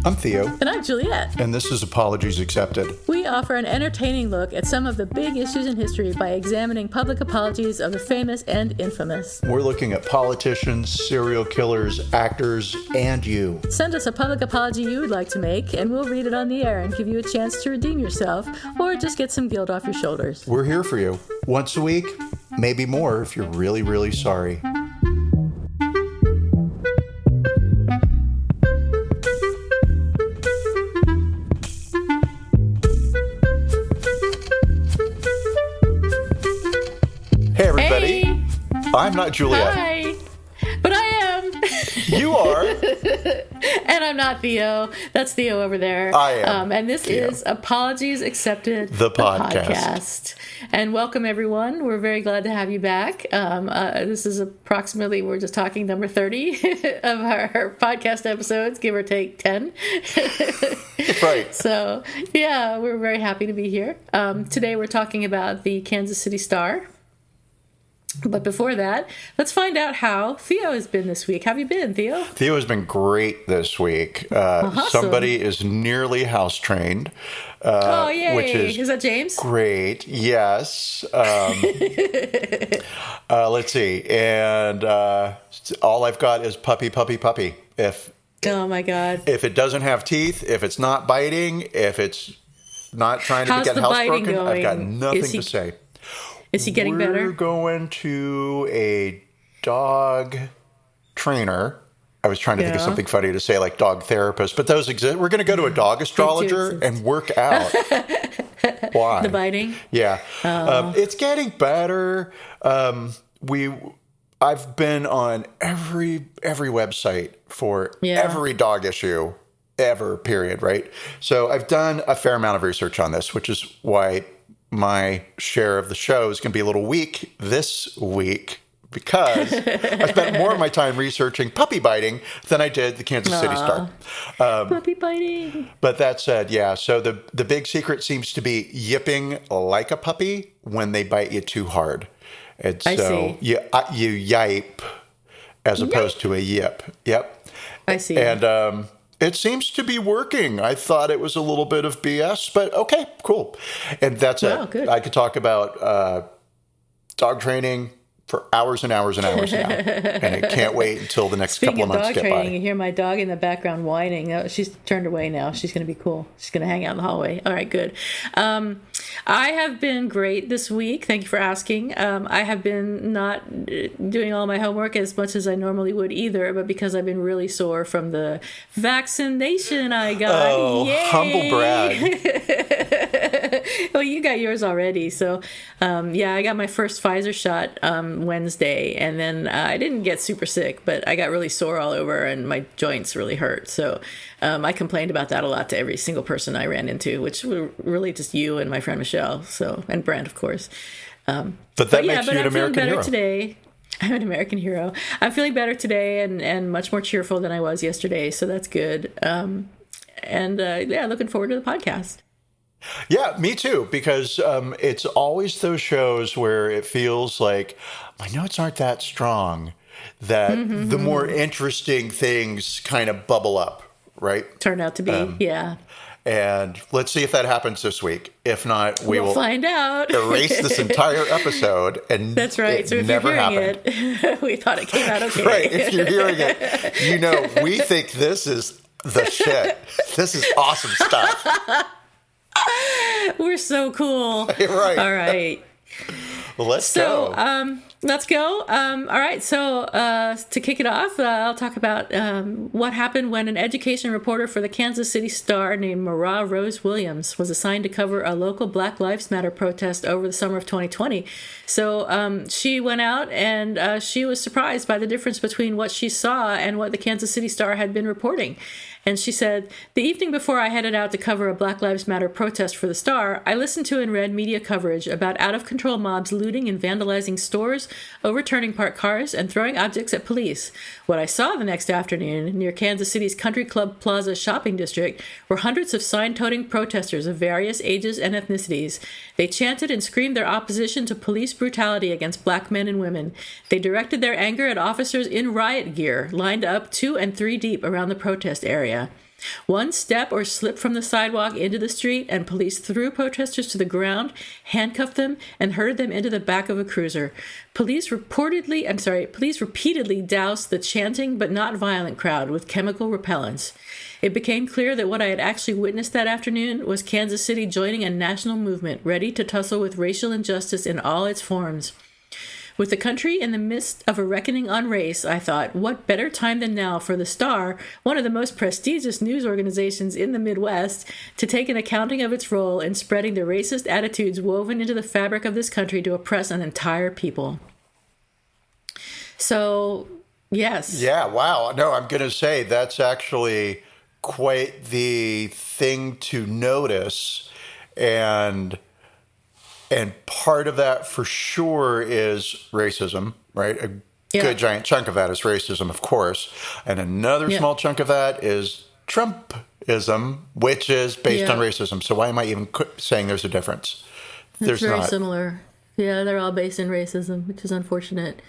I'm Theo. And I'm Juliet. And this is Apologies Accepted. We offer an entertaining look at some of the big issues in history by examining public apologies of the famous and infamous. We're looking at politicians, serial killers, actors, and you. Send us a public apology you would like to make, and we'll read it on the air and give you a chance to redeem yourself, or just get some guilt off your shoulders. We're here for you. Once a week, maybe more if you're really, really sorry. Hey, everybody. Hey. I'm not Juliet. Hi. But I am. You are. And I'm not Theo. That's Theo over there. I am. And this Theo. is Apologies Accepted, The podcast. And welcome, everyone. We're very glad to have you back. This is approximately, we're just talking number 30 of our podcast episodes, give or take 10. Right. So, yeah, we're very happy to be here. Today we're talking about the Kansas City Star. But before that, let's find out how Theo has been this week. How have you been, Theo? Theo has been great this week. Awesome. Somebody is nearly house trained. Oh, yay. Which is that James? great. Yes. Let's see. And all I've got is puppy. Oh, my God. If it doesn't have teeth, if it's not biting, if it's not trying to How's get the housebroken, biting I've got going? nothing to say. Is he getting We're better? going to a dog trainer. I was trying to think of something funny to say, like dog therapist, but those exist. We're going to go to a dog astrologer and work out. Why? The biting? Yeah. It's getting better. I've been on every website for every dog issue ever, period, right? So I've done a fair amount of research on this, which is why my share of the show is going to be a little weak this week because I spent more of my time researching puppy biting than I did the Kansas City Star. Puppy biting. But that said, yeah, so the big secret seems to be yipping like a puppy when they bite you too hard. And so I see. you yipe as opposed to a yip. Yep. I see. And it seems to be working. I thought it was a little bit of BS, but okay, cool. And that's Wow, it. good. I could talk about dog training for hours and hours and hours now. And I can't wait until the next Speaking couple of of months dog get training, by. you hear my dog in the background whining. Oh, she's turned away now. She's going to be cool. She's going to hang out in the hallway. All right, good. I have been great this week. Thank you for asking. I have been not doing all my homework as much as I normally would either, but because I've been really sore from the vaccination I got. Oh, Yay! humble brag. Well, you got yours already. So, I got my first Pfizer shot Wednesday, and then I didn't get super sick, but I got really sore all over, and my joints really hurt. So I complained about that a lot to every single person I ran into, which were really just you and my friend Michelle, and Brent, of course. But that makes you an I'm feeling American better hero. today. I'm an American hero. I'm feeling better today and much more cheerful than I was yesterday, so that's good. Looking forward to the podcast. Yeah, me too, because it's always those shows where it feels like my notes aren't that strong, that the more interesting things kind of bubble up, right? Turned out to be, yeah. And let's see if that happens this week. If not, we'll find out. erase this entire episode. And that's right. So if you're hearing it, we thought it came out okay. Right. If you're hearing it, we think this is the shit. This is awesome stuff. We're so cool. Right. All right. Well, let's go. Let's go. All right. So to kick it off, I'll talk about what happened when an education reporter for the Kansas City Star named Mara Rose Williams was assigned to cover a local Black Lives Matter protest over the summer of 2020. So she went out and she was surprised by the difference between what she saw and what the Kansas City Star had been reporting. And she said, "The evening before I headed out to cover a Black Lives Matter protest for the Star, I listened to and read media coverage about out-of-control mobs looting and vandalizing stores, overturning parked cars, and throwing objects at police. What I saw the next afternoon near Kansas City's Country Club Plaza shopping district were hundreds of sign-toting protesters of various ages and ethnicities. They chanted and screamed their opposition to police brutality against black men and women. They directed their anger at officers in riot gear, lined up 2 and 3 deep around the protest area. One step or slip from the sidewalk into the street, and police threw protesters to the ground, handcuffed them, and herded them into the back of a cruiser. Police repeatedly doused the chanting but not violent crowd with chemical repellents. It became clear that what I had actually witnessed that afternoon was Kansas City joining a national movement ready to tussle with racial injustice in all its forms. With the country in the midst of a reckoning on race, I thought, what better time than now for the Star, one of the most prestigious news organizations in the Midwest, to take an accounting of its role in spreading the racist attitudes woven into the fabric of this country to oppress an entire people. So, yes. Yeah, wow. No, I'm going to say that's actually quite the thing to notice. And part of that for sure is racism, right? A good giant chunk of that is racism, of course. And another small chunk of that is Trumpism, which is based on racism. So why am I even saying there's a difference? It's very similar. Yeah, they're all based in racism, which is unfortunate.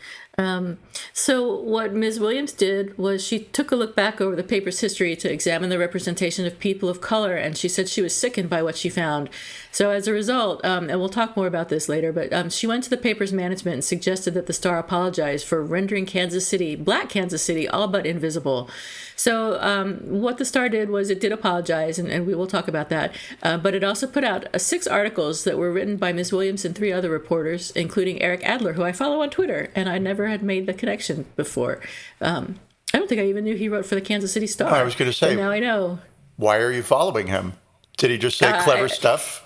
So what Ms. Williams did was she took a look back over the paper's history to examine the representation of people of color, and she said she was sickened by what she found. So as a result, and we'll talk more about this later, but she went to the paper's management and suggested that the Star apologize for rendering Black Kansas City, all but invisible. So what the Star did was it did apologize, and we will talk about that, but it also put out 6 articles that were written by Ms. Williams and 3 other reporters, including Eric Adler, who I follow on Twitter, and I never had made the connection before. I don't think I even knew he wrote for the Kansas City Star. I was going to say, but now I know. Why are you following him? Did he just say clever stuff?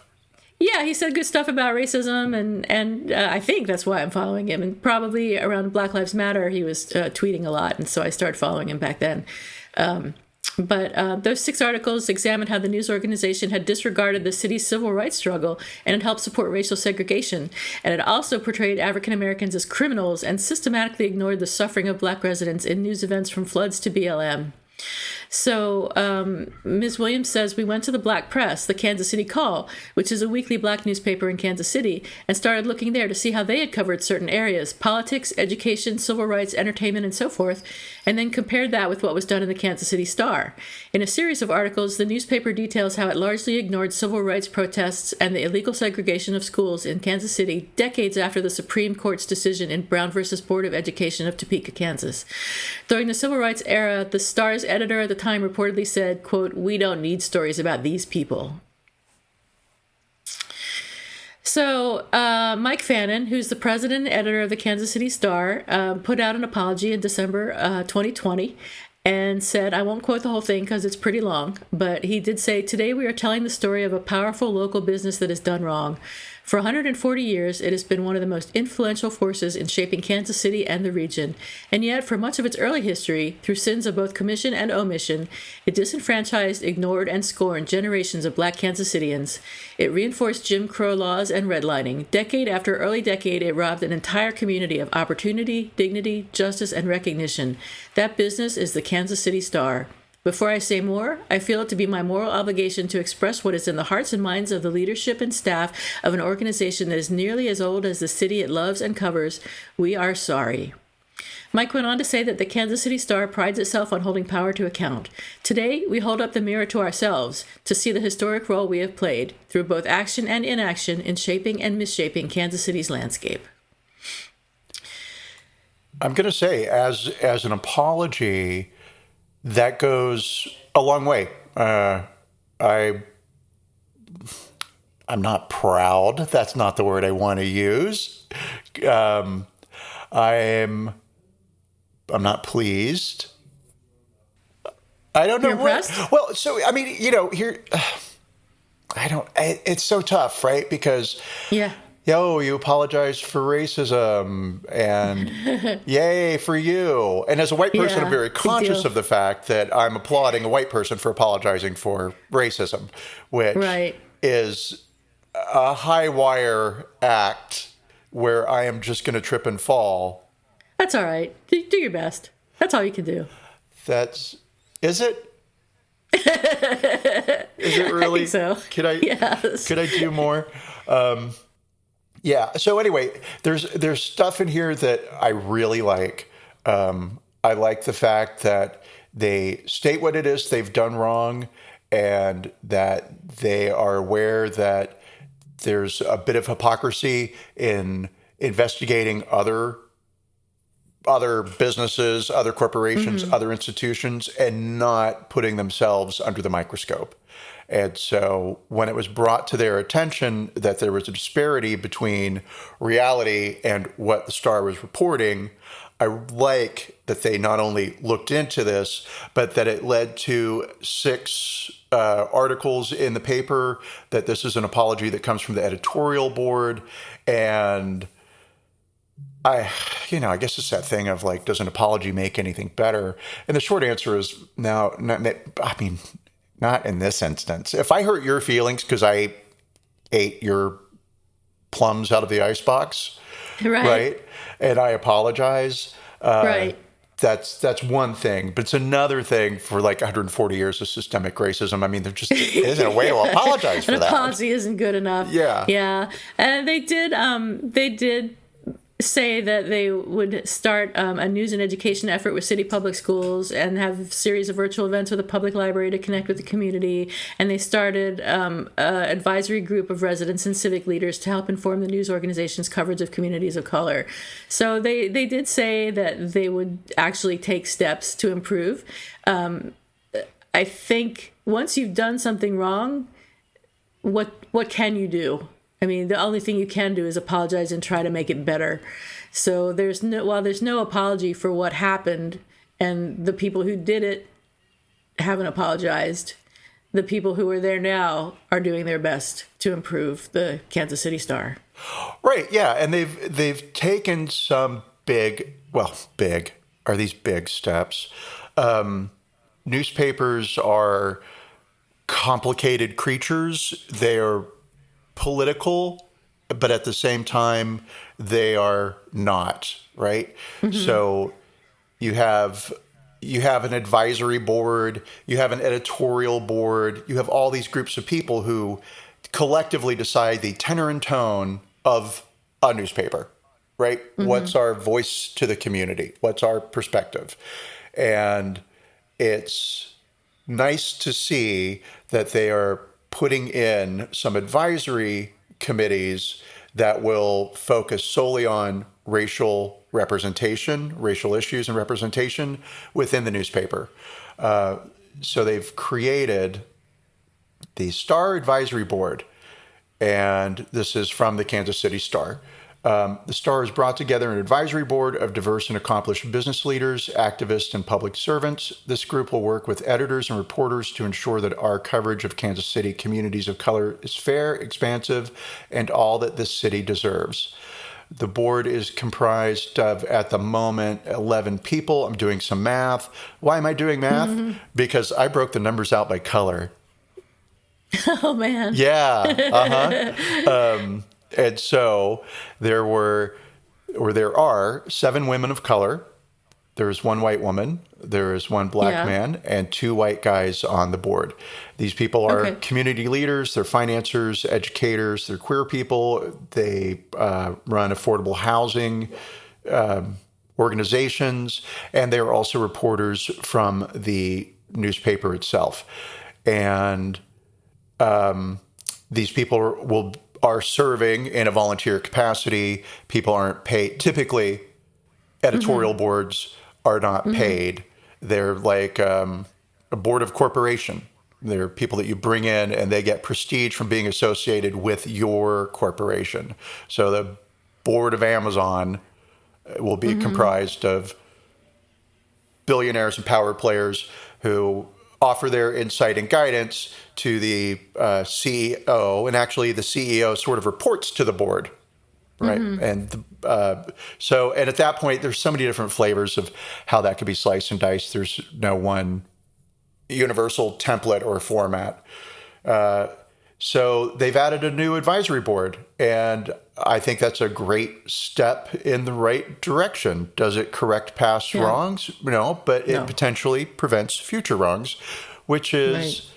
Yeah, he said good stuff about racism, and I think that's why I'm following him. And probably around Black Lives Matter, he was tweeting a lot, and so I started following him back then. But those 6 articles examined how the news organization had disregarded the city's civil rights struggle and had helped support racial segregation. And it also portrayed African Americans as criminals and systematically ignored the suffering of Black residents in news events from floods to BLM. So Ms. Williams says we went to the Black Press, the Kansas City Call, which is a weekly Black newspaper in Kansas City, and started looking there to see how they had covered certain areas, politics, education, civil rights, entertainment, and so forth, and then compared that with what was done in the Kansas City Star. In a series of articles, the newspaper details how it largely ignored civil rights protests and the illegal segregation of schools in Kansas City decades after the Supreme Court's decision in Brown versus Board of Education of Topeka, Kansas. During the civil rights era, the Star's editor at the time reportedly said, quote, "We don't need stories about these people." So Mike Fannin, who's the president and editor of the Kansas City Star, put out an apology in December 2020 and said, I won't quote the whole thing because it's pretty long, but he did say, "Today we are telling the story of a powerful local business that has done wrong. For 140 years, it has been one of the most influential forces in shaping Kansas City and the region, and yet for much of its early history, through sins of both commission and omission, it disenfranchised, ignored, and scorned generations of Black Kansas Cityans. It reinforced Jim Crow laws and redlining. Decade after early decade, it robbed an entire community of opportunity, dignity, justice, and recognition. That business is the Kansas City Star. Before I say more, I feel it to be my moral obligation to express what is in the hearts and minds of the leadership and staff of an organization that is nearly as old as the city it loves and covers. We are sorry." Mike went on to say that the Kansas City Star prides itself on holding power to account. Today, we hold up the mirror to ourselves to see the historic role we have played, through both action and inaction, in shaping and misshaping Kansas City's landscape. I'm going to say, as an apology, that goes a long way. I'm not proud. That's not the word I want to use. I'm not pleased. I don't know. You're impressed? Well, so I mean, here, it's so tough, right? Because you apologize for racism, and yay for you. And as a white person, I'm very conscious of the fact that I'm applauding a white person for apologizing for racism, which is a high wire act where I am just going to trip and fall. That's all right. Do your best. That's all you can do. Is it? Is it really? I think so. Could I do more? Yeah. So anyway, there's stuff in here that I really like. I like the fact that they state what it is they've done wrong, and that they are aware that there's a bit of hypocrisy in investigating other businesses, other corporations, other institutions, and not putting themselves under the microscope. And so when it was brought to their attention that there was a disparity between reality and what the Star was reporting, I like that they not only looked into this, but that it led to 6 articles in the paper, that this is an apology that comes from the editorial board. And I guess it's that thing of like, does an apology make anything better? And the short answer is no. Not in this instance. If I hurt your feelings because I ate your plums out of the icebox, right? And I apologize. Right. That's one thing, but it's another thing for like 140 years of systemic racism. I mean, there just isn't a way to apologize for that. An apology isn't good enough. Yeah. Yeah. And they did say that they would start a news and education effort with city public schools and have a series of virtual events with the public library to connect with the community. And they started an advisory group of residents and civic leaders to help inform the news organization's coverage of communities of color. So they did say that they would actually take steps to improve. I think once you've done something wrong, what can you do? I mean, the only thing you can do is apologize and try to make it better. So while there's no apology for what happened, and the people who did it haven't apologized, the people who are there now are doing their best to improve the Kansas City Star. Right. Yeah, and they've taken some big steps. Newspapers are complicated creatures. They are political, but at the same time, they are not, right? So you have an advisory board, you have an editorial board, you have all these groups of people who collectively decide the tenor and tone of a newspaper, right? What's our voice to the community? What's our perspective? And it's nice to see that they are putting in some advisory committees that will focus solely on racial representation, racial issues and representation within the newspaper. So they've created the Star Advisory Board, and this is from the Kansas City Star. The Star has brought together an advisory board of diverse and accomplished business leaders, activists, and public servants. This group will work with editors and reporters to ensure that our coverage of Kansas City communities of color is fair, expansive, and all that this city deserves. The board is comprised of, at the moment, 11 people. I'm doing some math. Why am I doing math? Because I broke the numbers out by color. Oh, man. Yeah. And so there are 7 women of color. There's 1 white woman. There is 1 black man and 2 white guys on the board. These people are community leaders. They're financiers, educators. They're queer people. They run affordable housing organizations, and they're also reporters from the newspaper itself. And these people are serving in a volunteer capacity. People aren't paid. Typically, editorial boards are not paid. They're like a board of corporation. They're people that you bring in, and they get prestige from being associated with your corporation. So the board of Amazon will be comprised of billionaires and power players who offer their insight and guidance to the CEO, and actually the CEO sort of reports to the board, right? And so at that point, there's so many different flavors of how that could be sliced and diced. There's no one universal template or format. So they've added a new advisory board, and I think that's a great step in the right direction. Does it correct past wrongs? No, but it potentially prevents future wrongs, which is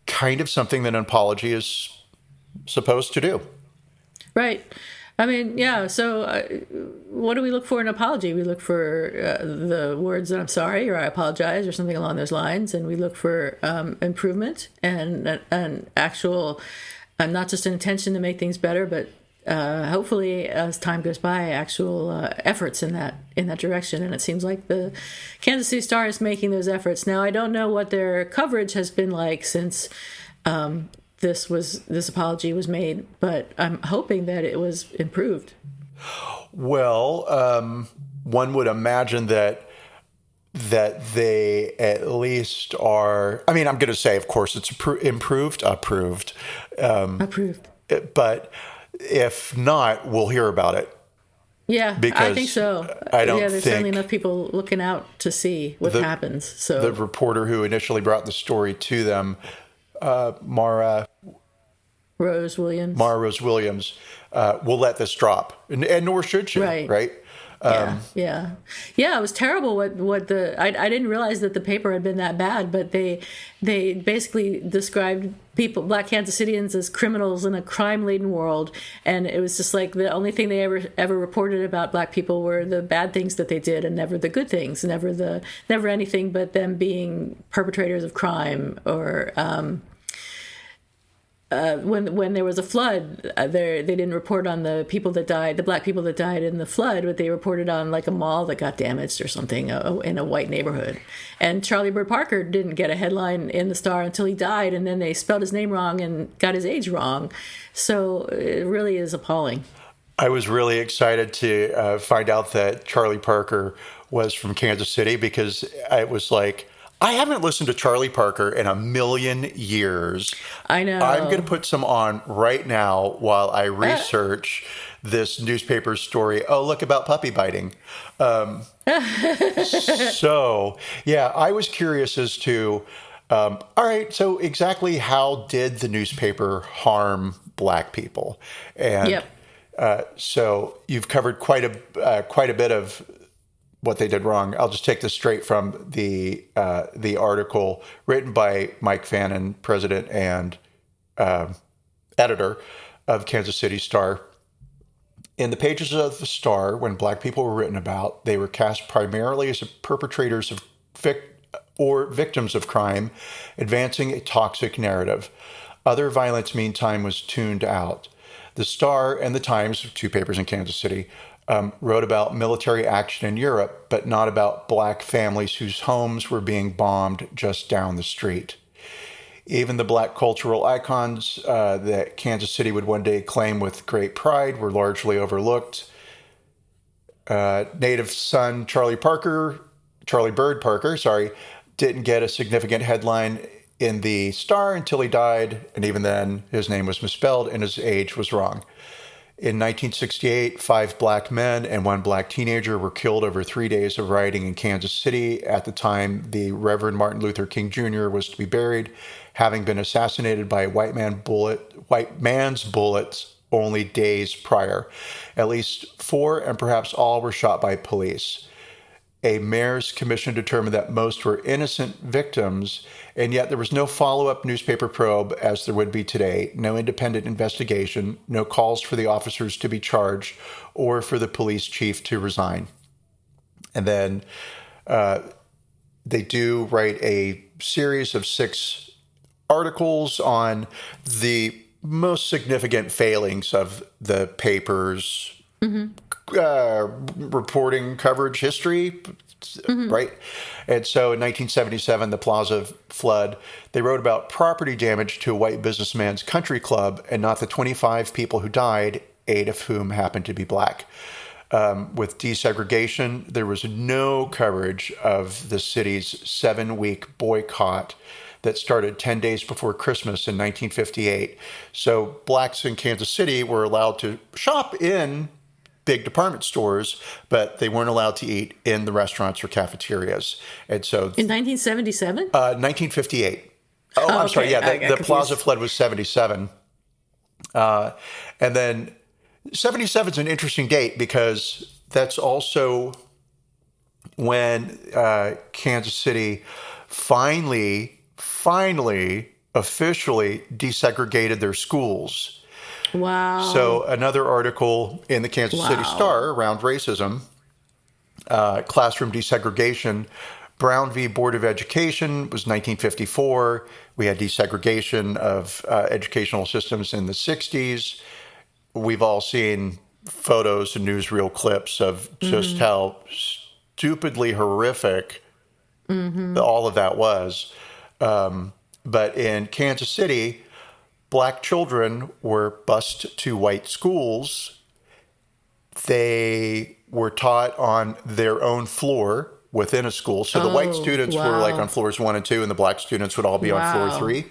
kind of something that an apology is supposed to do. Right. I mean, yeah. So, what do we look for in an apology? We look for the words that I'm sorry or I apologize or something along those lines, and we look for improvement and an actual, not just an intention to make things better, but hopefully, as time goes by, actual efforts in that direction. And it seems like the Kansas City Star is making those efforts. Now, I don't know what their coverage has been like since. This apology was made, but I'm hoping that it was improved. Well, one would imagine that they at least are. I mean, I'm going to say, of course, it's approved. But if not, we'll hear about it. Yeah, because I think so. There's certainly enough people looking out to see what happens. So the reporter who initially brought the story to them, Mara Rose Williams, will let this drop, and nor should she, right? Yeah. It was terrible. What I didn't realize that the paper had been that bad, but they basically described Black Kansas Cityans as criminals in a crime-laden world, and it was just like the only thing they ever reported about Black people were the bad things that they did, and never the good things, never anything but them being perpetrators of crime or. When there was a flood, they didn't report on the people that died, the Black people that died in the flood, but they reported on like a mall that got damaged or something in a white neighborhood. And Charlie Bird Parker didn't get a headline in the Star until he died, and then they spelled his name wrong and got his age wrong. So it really is appalling. I was really excited to find out that Charlie Parker was from Kansas City, because it was like, I haven't listened to Charlie Parker in a million years. I know. I'm going to put some on right now while I research this newspaper story. Oh, look, about puppy biting. So, yeah, I was curious as to, all right, so exactly how did the newspaper harm Black people? And so you've covered quite a bit of what they did wrong. I'll just take this straight from the article written by Mike Fannin, president and editor of Kansas City Star. In the pages of the Star, when Black people were written about, they were cast primarily as perpetrators of or victims of crime, advancing a toxic narrative. Other violence, meantime, was tuned out. The Star and the Times, two papers in Kansas City, wrote about military action in Europe, but not about Black families whose homes were being bombed just down the street. Even the Black cultural icons that Kansas City would one day claim with great pride were largely overlooked. Native son Charlie Bird Parker, didn't get a significant headline in the Star until he died, and even then his name was misspelled and his age was wrong. In 1968, 5 Black men and 1 Black teenager were killed over 3 days of rioting in Kansas City. At the time, the Reverend Martin Luther King Jr. was to be buried, having been assassinated by a white man's bullets only days prior. At least 4 and perhaps all were shot by police. A mayor's commission determined that most were innocent victims, and yet there was no follow-up newspaper probe as there would be today, no independent investigation, no calls for the officers to be charged or for the police chief to resign. And then they do write a series of 6 articles on the most significant failings of the paper's reporting coverage history, right? And so in 1977, the Plaza flood, they wrote about property damage to a white businessman's country club and not the 25 people who died, 8 of whom happened to be Black. With desegregation, there was no coverage of the city's 7-week boycott that started 10 days before Christmas in 1958. So Blacks in Kansas City were allowed to shop in big department stores, but they weren't allowed to eat in the restaurants or cafeterias. And so in 1977? 1958. Oh, I'm sorry. Yeah, the Plaza flood was 77. And then 77 is an interesting date because that's also when Kansas City finally, officially desegregated their schools. Wow. So another article in the Kansas City Star around racism, classroom desegregation. Brown v. Board of Education was 1954. We had desegregation of educational systems in the 60s. We've all seen photos and newsreel clips of just how stupidly horrific all of that was. But in Kansas City, Black children were bused to white schools. They were taught on their own floor within a school. So the white students were like on floors 1 and 2, and the Black students would all be on floor 3.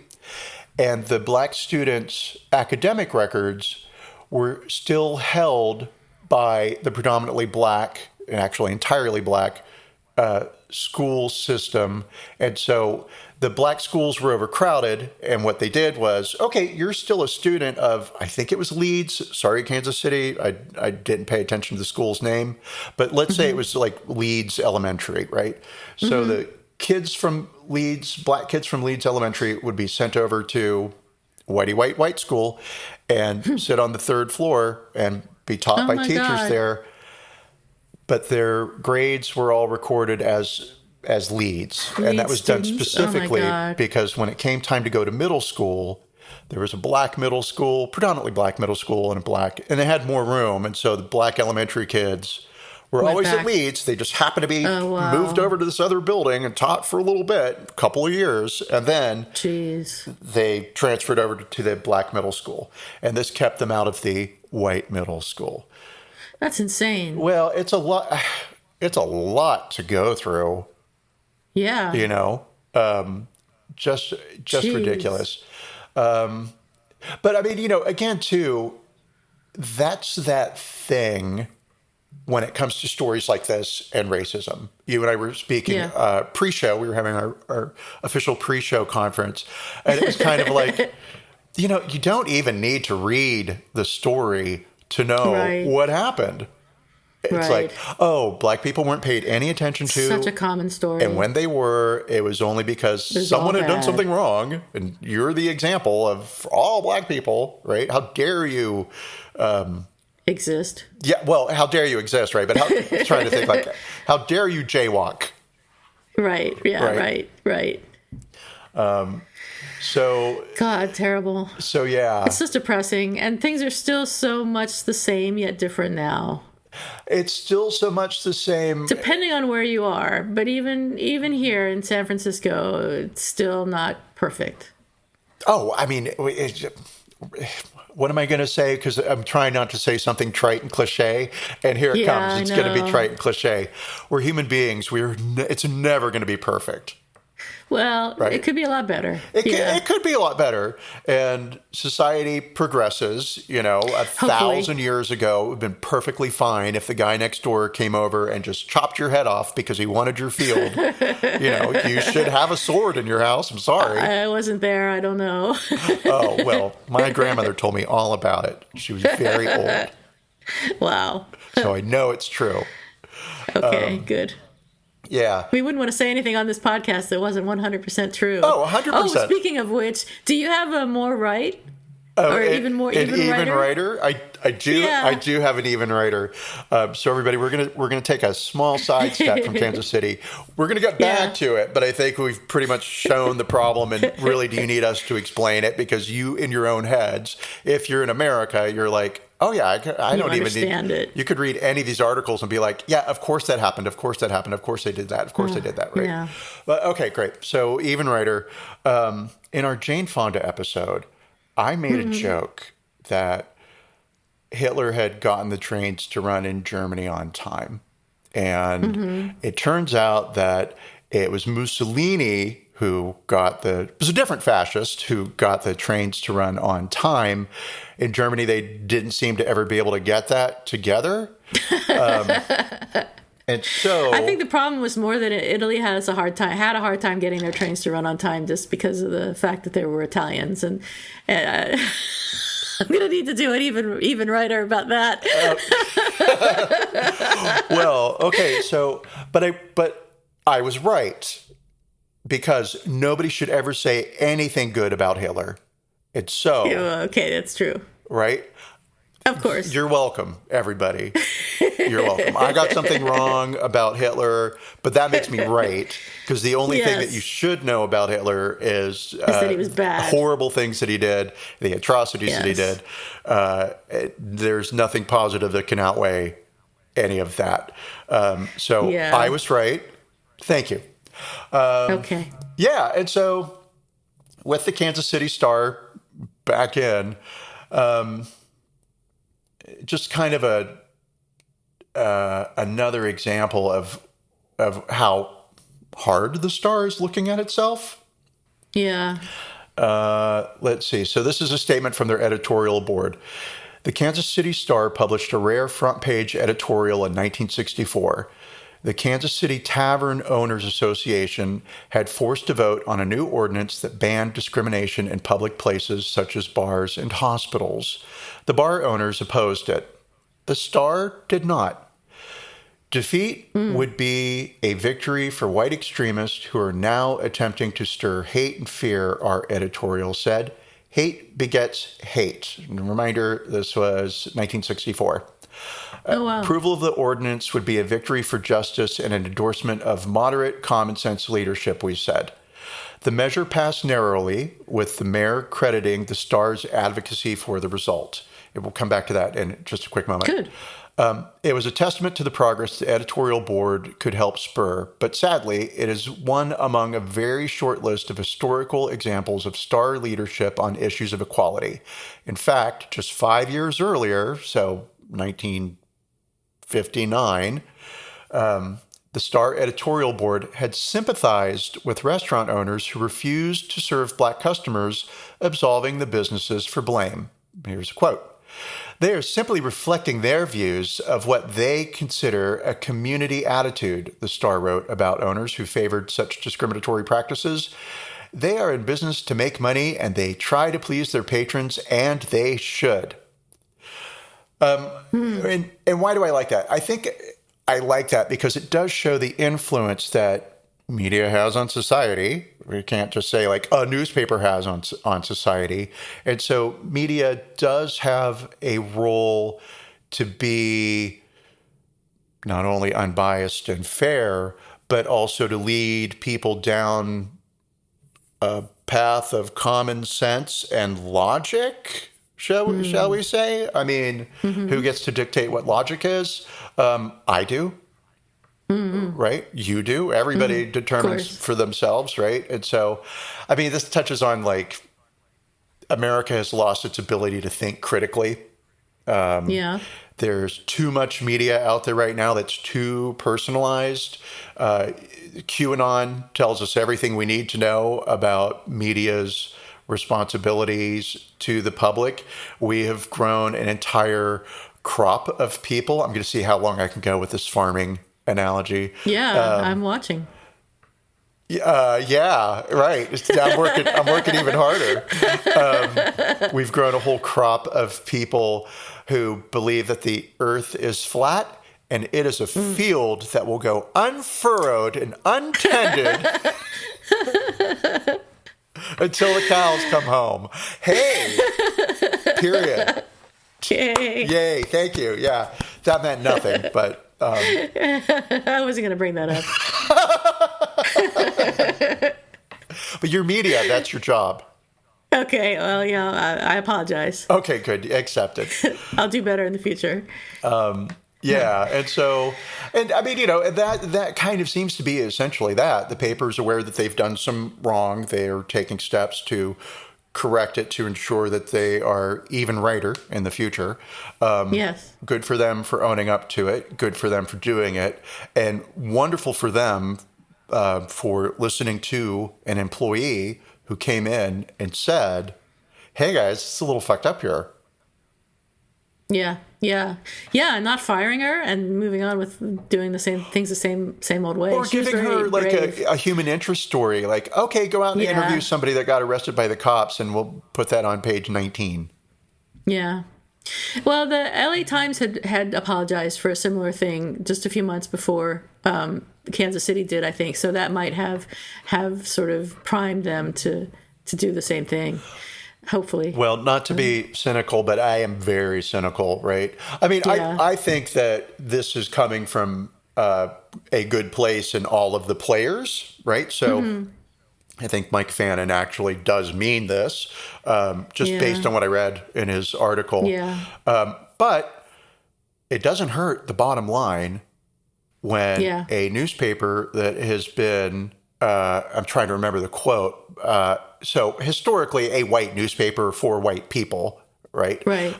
And the Black students' academic records were still held by the predominantly Black, and actually entirely Black, school system. And so the Black schools were overcrowded, and what they did was, okay, you're still a student of, I think it was Leeds. Sorry, Kansas City. I didn't pay attention to the school's name. But let's say it was like Leeds Elementary, right? So the kids from Leeds, Black kids from Leeds Elementary would be sent over to white school and sit on the 3rd floor and be taught by teachers there. But their grades were all recorded as Leeds. And that was done specifically because when it came time to go to middle school, there was a Black middle school, predominantly Black middle school, and they had more room. And so the Black elementary kids were always at Leeds. They just happened to be moved over to this other building and taught for a little bit, a couple of years. And then they transferred over to the Black middle school. And this kept them out of the white middle school. That's insane. Well, it's a lot. It's a lot to go through. Yeah. You know, just ridiculous. But I mean, you know, again, too, that's that thing when it comes to stories like this and racism. You and I were speaking pre-show. We were having our official pre-show conference. And it was kind of like, you know, you don't even need to read the story to know what happened. It's like, oh, Black people weren't paid any attention to. Such a common story. And when they were, it was only because someone had done something wrong. And you're the example of all Black people, right? How dare you exist? Yeah, well, how dare you exist, right? But I'm trying to think like, how dare you jaywalk? Right. Yeah. Right. So God, terrible. So yeah, it's just depressing, and things are still so much the same yet different now. It's still so much the same, depending on where you are. But even here in San Francisco, it's still not perfect. Oh, I mean, what am I going to say? Because I'm trying not to say something trite and cliche, and here it comes. It's going to be trite and cliche. We're human beings. It's never going to be perfect. Well, it could be a lot better. It could be a lot better. And society progresses. You know, 1,000 years ago, it would have been perfectly fine if the guy next door came over and just chopped your head off because he wanted your field. You know, you should have a sword in your house. I'm sorry. I wasn't there. I don't know. Oh, well, my grandmother told me all about it. She was very old. Wow. So I know it's true. Okay, good. Yeah. We wouldn't want to say anything on this podcast that wasn't 100% true. Oh, 100%. Oh, speaking of which, do you have a more right? Or even writer? I do. Yeah. I do have an even writer. So everybody, we're gonna take a small sidestep from Kansas City. We're gonna get back to it, but I think we've pretty much shown the problem. And really, do you need us to explain it? Because you, in your own heads, if you're in America, you're like, oh yeah, I don't even need it. You could read any of these articles and be like, yeah, of course that happened. Of course that happened. Of course they did that. Of course they did that. Right. Yeah. But okay, great. So even writer, in our Jane Fonda episode, I made a joke that Hitler had gotten the trains to run in Germany on time. And it turns out that it was Mussolini who it was a different fascist who got the trains to run on time. In Germany, they didn't seem to ever be able to get that together. And so I think the problem was more that Italy had a hard time getting their trains to run on time just because of the fact that they were Italians. And I'm going to need to do an even writer about that. Well, okay. So, but I was right, because nobody should ever say anything good about Hitler. It's so okay. That's true. right? Of course. You're welcome, everybody. You're welcome. I got something wrong about Hitler, but that makes me right, because the only thing that you should know about Hitler is that he was bad. Horrible things that he did, the atrocities that he did. There's nothing positive that can outweigh any of that. I was right. Thank you. Okay. Yeah, and so with the Kansas City Star back in, just kind of another example of how hard the Star is looking at itself. Yeah. Let's see. So this is a statement from their editorial board. The Kansas City Star published a rare front-page editorial in 1964. The Kansas City Tavern Owners Association had forced a vote on a new ordinance that banned discrimination in public places such as bars and hospitals. The bar owners opposed it. The Star did not. Defeat would be a victory for white extremists who are now attempting to stir hate and fear, our editorial said. Hate begets hate. And a reminder, this was 1964. Oh, wow. Approval of the ordinance would be a victory for justice and an endorsement of moderate, common-sense leadership, we said. The measure passed narrowly, with the mayor crediting the Star's advocacy for the result. And we'll come back to that in just a quick moment. Good. It was a testament to the progress the editorial board could help spur, but sadly, it is one among a very short list of historical examples of Star leadership on issues of equality. In fact, just 5 years earlier, so 1959, the Star editorial board had sympathized with restaurant owners who refused to serve black customers, absolving the businesses for blame. Here's a quote. They are simply reflecting their views of what they consider a community attitude, the Star wrote about owners who favored such discriminatory practices. They are in business to make money, and they try to please their patrons, and they should. And why do I like that? I think I like that because it does show the influence that media has on society. We can't just say like a newspaper has on society. And so media does have a role to be not only unbiased and fair, but also to lead people down a path of common sense and logic, shall we say? I mean, who gets to dictate what logic is? I do. Right? You do. Everybody determines for themselves, right? And so, I mean, this touches on like America has lost its ability to think critically. There's too much media out there right now that's too personalized. QAnon tells us everything we need to know about media's responsibilities to the public. We have grown an entire crop of people. I'm going to see how long I can go with this farming analogy. I'm watching. Yeah, right. I'm working even harder. We've grown a whole crop of people who believe that the earth is flat and it is a field that will go unfurrowed and untended until the cows come home. Hey, period. Yay, thank you. Yeah, that meant nothing, but... I wasn't going to bring that up. But you're media, that's your job. Okay, well, I apologize. Okay, good. Accepted. I'll do better in the future. Yeah, and so, and I mean, that kind of seems to be essentially that. The paper is aware that they've done some wrong. They are taking steps to correct it to ensure that they are even righter in the future. Yes. Good for them for owning up to it. Good for them for doing it. And wonderful for them for listening to an employee who came in and said, hey, guys, it's a little fucked up here. Yeah, not firing her and moving on with doing the same things the same old way. Or giving her like a human interest story, like, okay, go out and interview somebody that got arrested by the cops and we'll put that on page 19. Yeah. Well, the LA Times had apologized for a similar thing just a few months before Kansas City did, I think. So that might have sort of primed them to do the same thing. hopefully. Well, not to be cynical, but I am very cynical, right? I mean, I think that this is coming from a good place in all of the players, right? So I think Mike Fannin actually does mean this, just based on what I read in his article. Yeah. But it doesn't hurt the bottom line when a newspaper that has been, I'm trying to remember the quote. So historically, a white newspaper for white people, right? Right.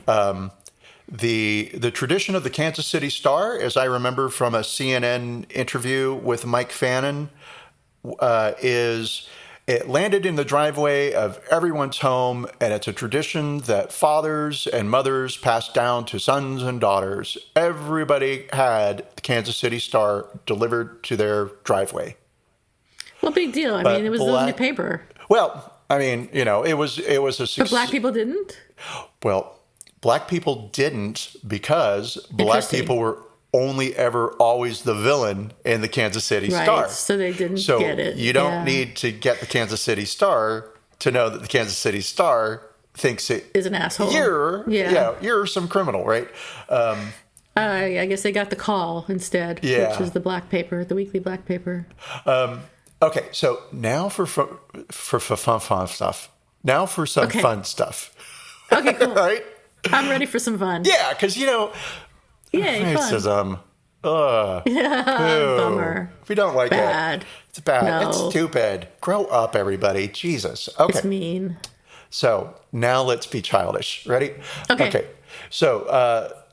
The tradition of the Kansas City Star, as I remember from a CNN interview with Mike Fannin, is it landed in the driveway of everyone's home, and it's a tradition that fathers and mothers passed down to sons and daughters. Everybody had the Kansas City Star delivered to their driveway. Well, big deal. I mean, it was the only paper. Well, I mean, it was a success. But black people didn't? Well, black people didn't because black people were only ever always the villain in the Kansas City Star. So they didn't get it. So you don't need to get the Kansas City Star to know that the Kansas City Star thinks it is an asshole. You're some criminal, right? I guess they got the call instead, which is the black paper, the weekly black paper. Okay, so now for fun stuff. Now for some fun stuff. Okay, cool. Right? I'm ready for some fun. Yeah, because racism. Bummer. If you don't like bad. It's bad. No. It's stupid. Grow up, everybody. Jesus. Okay. It's mean. So now let's be childish. Ready? Okay. So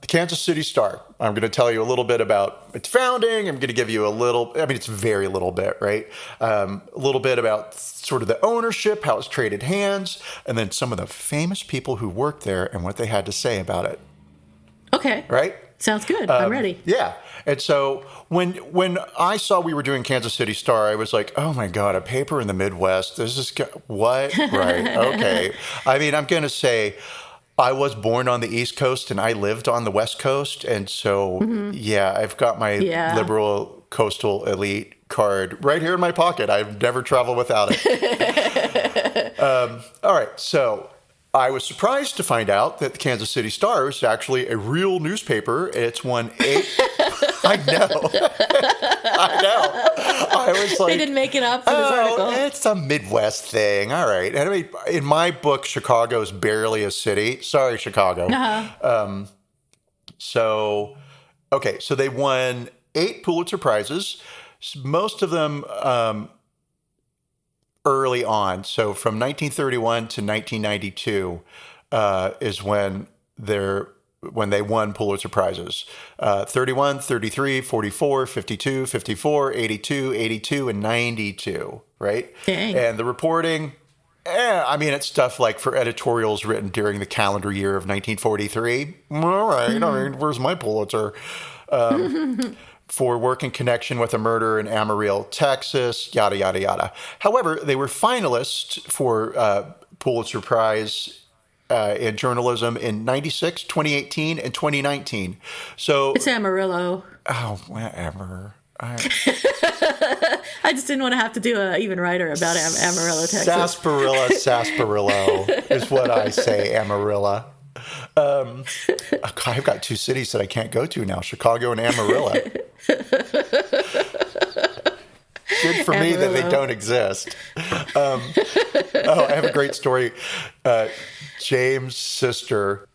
the Kansas City Star. I'm going to tell you a little bit about its founding. I'm going to give you it's very little bit, right? A little bit about sort of the ownership, how it's traded hands, and then some of the famous people who worked there and what they had to say about it. Okay. Right? Sounds good. I'm ready. Yeah. And so when I saw we were doing Kansas City Star, I was like, oh my God, a paper in the Midwest. This is what? Right. Okay. I mean, I'm going to say I was born on the East Coast and I lived on the West Coast. And so, I've got my liberal coastal elite card right here in my pocket. I've never traveled without it. All right. So I was surprised to find out that the Kansas City Star is actually a real newspaper. It's won 8. I know. I was like, they didn't make it up for this article. It's a Midwest thing. All right. And I mean, in my book, Chicago's barely a city. Sorry, Chicago. So they won 8 Pulitzer Prizes. Most of them early on. So from 1931 to 1992 is when they won Pulitzer Prizes. 31, 33, 44, 52, 54, 82, 82, and 92, right? Dang. And the reporting, I mean, it's stuff like for editorials written during the calendar year of 1943. All right, I mean, where's my Pulitzer? For work in connection with a murder in Amarillo, Texas, yada, yada, yada. However, they were finalists for Pulitzer Prize in journalism in 96, 2018, and 2019. So it's Amarillo. Oh, whatever. I just didn't want to have to do an even writer about Amarillo, Texas. Sarsaparilla is what I say, Amarillo. I've got 2 cities that I can't go to now, Chicago and Amarillo. Good for me that they don't exist. I have a great story. James' sister,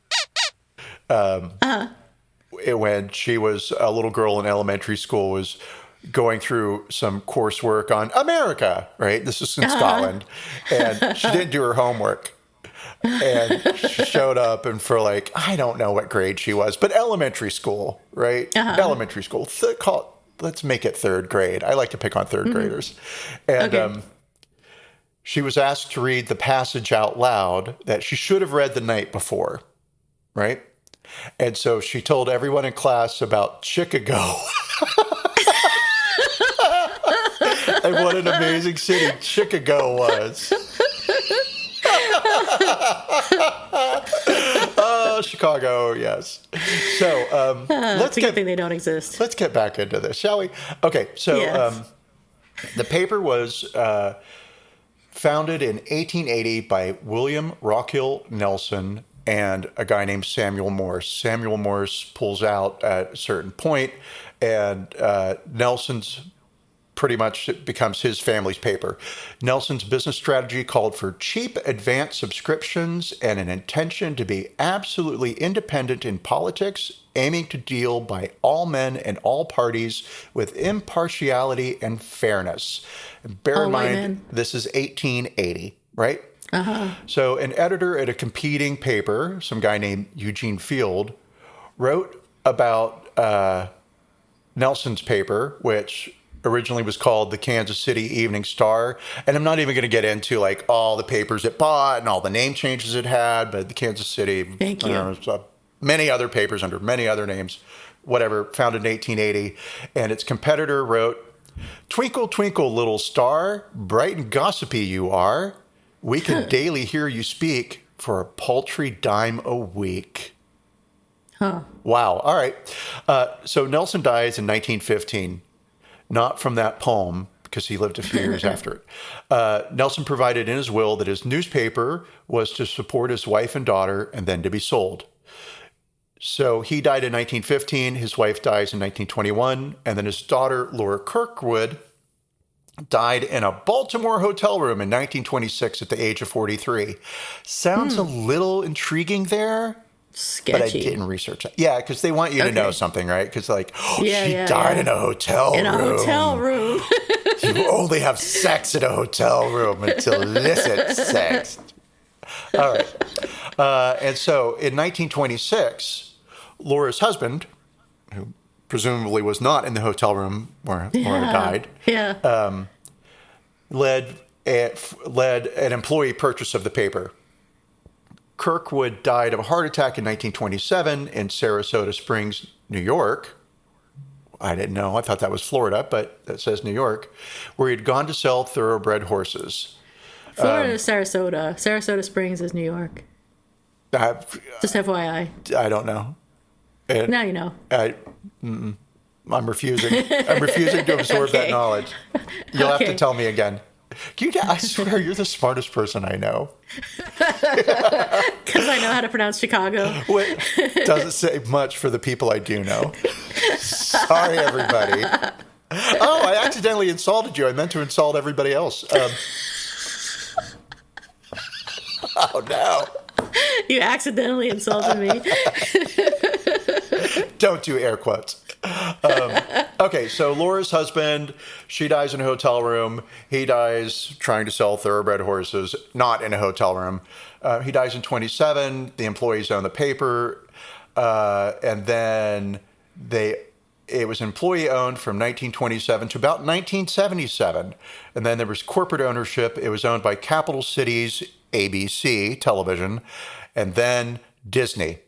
when she was a little girl in elementary school, was going through some coursework on America, right? This is in Scotland. And she didn't do her homework. And she showed up, and for I don't know what grade she was, but elementary school, right? Elementary school. Let's make it 3rd grade. I like to pick on 3rd graders. And she was asked to read the passage out loud that she should have read the night before, right? And so she told everyone in class about Chicago. And what an amazing city Chicago was. Chicago, yes. So it's a good thing they don't exist. Let's get back into this, shall we? Okay, so the paper was Founded in 1880 by William Rockhill Nelson and a guy named Samuel Morse. Samuel Morse pulls out at a certain point, and Nelson's pretty much becomes his family's paper. Nelson's business strategy called for cheap advance subscriptions and an intention to be absolutely independent in politics, aiming to deal by all men and all parties with impartiality and fairness. And bear in mind, this is 1880, right? So an editor at a competing paper, some guy named Eugene Field, wrote about Nelson's paper, which originally was called the Kansas City Evening Star. And I'm not even going to get into like all the papers it bought and all the name changes it had, but the Kansas City, Thank you. Many other papers under many other names, whatever, founded in 1880. And its competitor wrote, "Twinkle, twinkle, little star, bright and gossipy you are. We can daily hear you speak for a paltry dime a week." Wow. All right. So Nelson dies in 1915. Not from that poem, because he lived a few years after it. Nelson provided in his will that his newspaper was to support his wife and daughter and then to be sold. So he died in 1915. His wife dies in 1921. And then his daughter, Laura Kirkwood, died in a Baltimore hotel room in 1926 at the age of 43. Sounds a little intriguing there. Sketchy. But I didn't research it. Yeah, because they want you to know something, right? Because like, she died in a hotel room. In a hotel room. You only have sex in a hotel room until illicit sex. All right. And so in 1926, Laura's husband, who presumably was not in the hotel room where Laura died, led an employee purchase of the paper. Kirkwood died of a heart attack in 1927 in Sarasota Springs, New York. I didn't know. I thought that was Florida, but it says New York, where he'd gone to sell thoroughbred horses. Florida is Sarasota. Sarasota Springs is New York. Just FYI. I don't know. Now you know. I'm refusing. I'm refusing to absorb that knowledge. You'll have to tell me again. I swear you're the smartest person I know. Because I know how to pronounce Chicago. Doesn't say much for the people I do know. Sorry, everybody. Oh, I accidentally insulted you. I meant to insult everybody else. Oh, no. You accidentally insulted me. Don't do air quotes. Okay, so Laura's husband, she dies in a hotel room. He dies trying to sell thoroughbred horses, not in a hotel room. He dies in 27. The employees own the paper. And then it was employee owned from 1927 to about 1977. And then there was corporate ownership. It was owned by Capital Cities ABC television, and then Disney.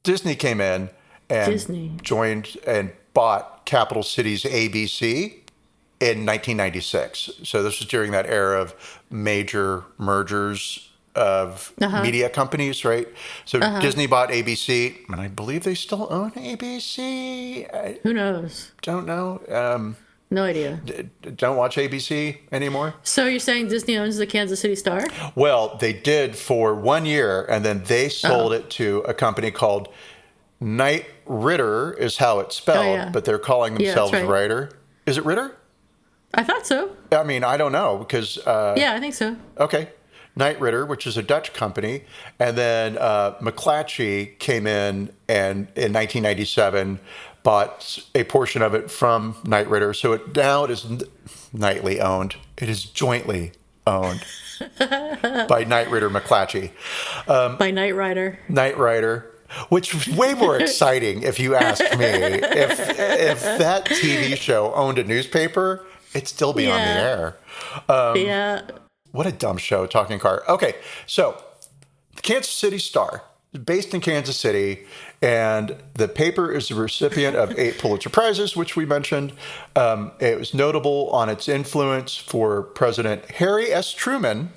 Disney came in and joined and bought Capital Cities ABC in 1996. So this was during that era of major mergers of media companies, right? So Disney bought ABC, and I believe they still own ABC. Who knows? Don't know. No idea. Don't watch ABC anymore? So you're saying Disney owns the Kansas City Star? Well, they did for 1 year, and then they sold it to a company called Knight Ridder, is how it's spelled, but they're calling themselves Rider. Is it Ritter? I thought so. I mean, I don't know, because... yeah, I think so. Okay. Knight Ridder, which is a Dutch company, and then McClatchy came in and in 1997 bought a portion of it from Knight Ridder. So now it is nightly owned. It is jointly owned by Knight Ridder McClatchy. By Knight Rider. Knight Rider, which was way more exciting if you ask me. If that TV show owned a newspaper, it'd still be on the air. Yeah. What a dumb show, Talking Car. Okay, so the Kansas City Star is based in Kansas City, and the paper is the recipient of 8 Pulitzer Prizes, which we mentioned. It was notable on its influence for President Harry S. Truman,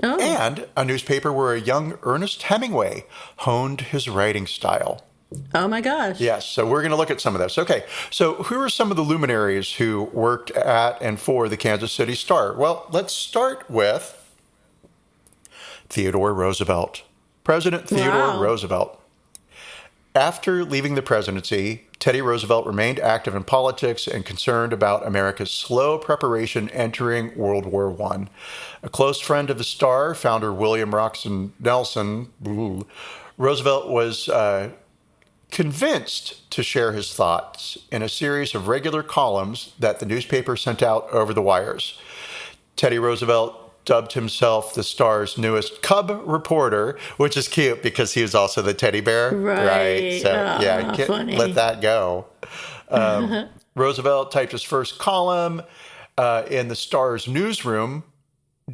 and a newspaper where a young Ernest Hemingway honed his writing style. Oh my gosh. Yes, so we're going to look at some of this. Okay, so who are some of the luminaries who worked at and for the Kansas City Star? Well, let's start with Theodore Roosevelt. President Theodore Roosevelt. After leaving the presidency, Teddy Roosevelt remained active in politics and concerned about America's slow preparation entering World War I. A close friend of the Star, founder William Roxon Nelson, Roosevelt was convinced to share his thoughts in a series of regular columns that the newspaper sent out over the wires. Teddy Roosevelt dubbed himself the Star's newest cub reporter, which is cute because he was also the teddy bear. Right. So, funny. Let that go. Roosevelt typed his first column in the Star's newsroom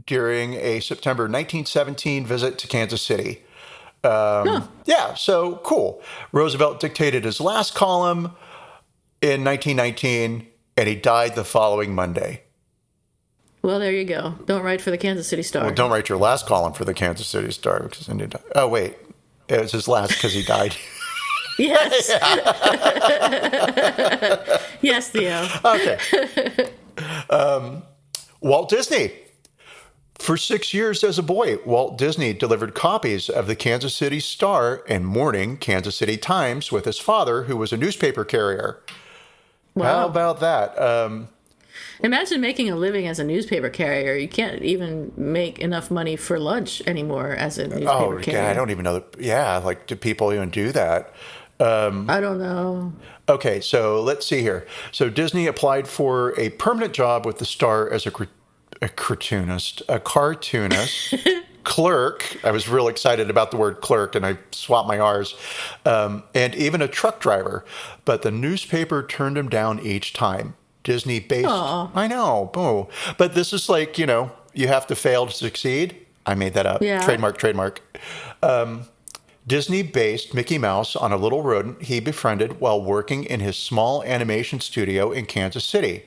during a September 1917 visit to Kansas City. Yeah, so cool. Roosevelt dictated his last column in 1919, and he died the following Monday. Well, there you go. Don't write for the Kansas City Star. Well, don't write your last column for the Kansas City Star because then you die. Oh, wait. It was his last because he died. Yes. Yes, Theo. Okay. Walt Disney. For 6 years as a boy, Walt Disney delivered copies of the Kansas City Star and morning Kansas City Times with his father, who was a newspaper carrier. Wow. How about that? Imagine making a living as a newspaper carrier. You can't even make enough money for lunch anymore as a newspaper carrier. Yeah, I don't even know. Like, do people even do that? I don't know. Okay, so let's see here. So Disney applied for a permanent job with the Star as a cartoonist, clerk. I was real excited about the word clerk, and I swapped my R's, and even a truck driver. But the newspaper turned him down each time. Disney-based. Aww. I know, boo. But this is like, you have to fail to succeed. I made that up. Yeah. Trademark. Disney-based Mickey Mouse on a little rodent he befriended while working in his small animation studio in Kansas City.